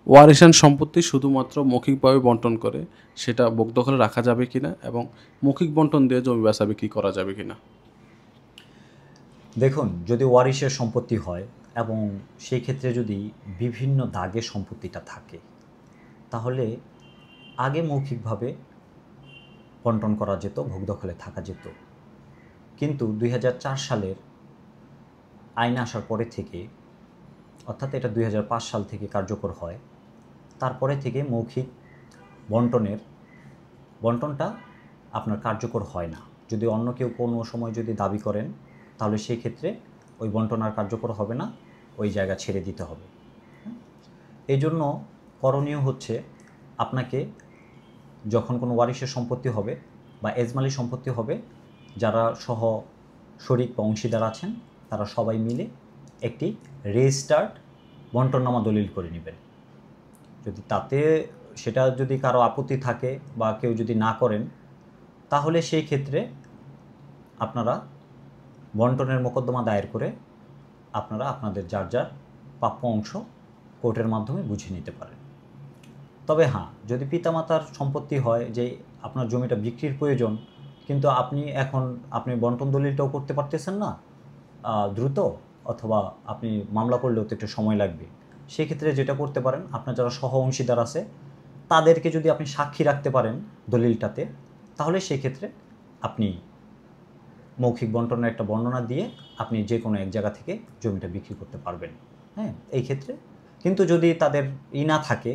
ওয়ারিশান সম্পত্তি শুধুমাত্র মৌখিকভাবে বন্টন করে সেটা ভোগ দখলে রাখা যাবে কিনা এবং মৌখিক বন্টন দিয়ে জমি বেচা বিক্রি করা যাবে কিনা? দেখুন, যদি ওয়ারিশের সম্পত্তি হয় এবং সেই ক্ষেত্রে যদি বিভিন্ন দাগে সম্পত্তিটা থাকে, তাহলে আগে মৌখিকভাবে বন্টন করা যেত, ভোগ দখলে থাকা যেত। কিন্তু ২০০৪ সালের আইন আসার পরে থেকে, অর্থাৎ এটা ২০০৫ সাল থেকে কার্যকর হয়, তারপরে থেকে মৌখিক বন্টনটা আপনার কার্যকর হয় না। যদি অন্য কেউ কোনো সময় যদি দাবি করেন, তাহলে সেই ক্ষেত্রে ওই বন্টন আর কার্যকর হবে না, ওই জায়গা ছেড়ে দিতে হবে। এই জন্য করণীয় হচ্ছে, আপনাকে যখন কোনো ওয়ারিশের সম্পত্তি হবে বা এজমালি সম্পত্তি হবে, যারা শরিক বা অংশীদার আছেন তারা সবাই মিলে একটি রেজিস্টার্ড বন্টননামা দলিল করে নেবেন। সেটা যদি কারো আপত্তি থাকে বা কেউ যদি না করেন, তাহলে সেই ক্ষেত্রে আপনারা বন্টনের মোকদ্দমা দায়ের করে আপনারা আপনাদের যার যার প্রাপ্য অংশ কোর্টের মাধ্যমে বুঝে নিতে পারেন। তবে হ্যাঁ, যদি পিতামাতার সম্পত্তি হয় যে আপনার জমিটা বিক্রির প্রয়োজন, কিন্তু আপনি বন্টন দলিলটাও করতে পারতেছেন না দ্রুত, অথবা আপনি মামলা করলেও তো একটু সময় লাগবে, সেক্ষেত্রে যেটা করতে পারেন, আপনার যারা সহ অংশীদার আছে তাদেরকে যদি আপনি সাক্ষী রাখতে পারেন দলিলটাতে, তাহলে সেক্ষেত্রে আপনি মৌখিক বন্টনের একটা বর্ণনা দিয়ে আপনি যে কোনো এক জায়গা থেকে জমিটা বিক্রি করতে পারবেন। হ্যাঁ, এই ক্ষেত্রে কিন্তু যদি তাদের না থাকে,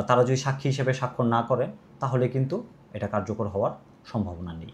তারা যদি সাক্ষী হিসেবে স্বাক্ষর না করে, তাহলে কিন্তু এটা কার্যকর হওয়ার সম্ভাবনা নেই।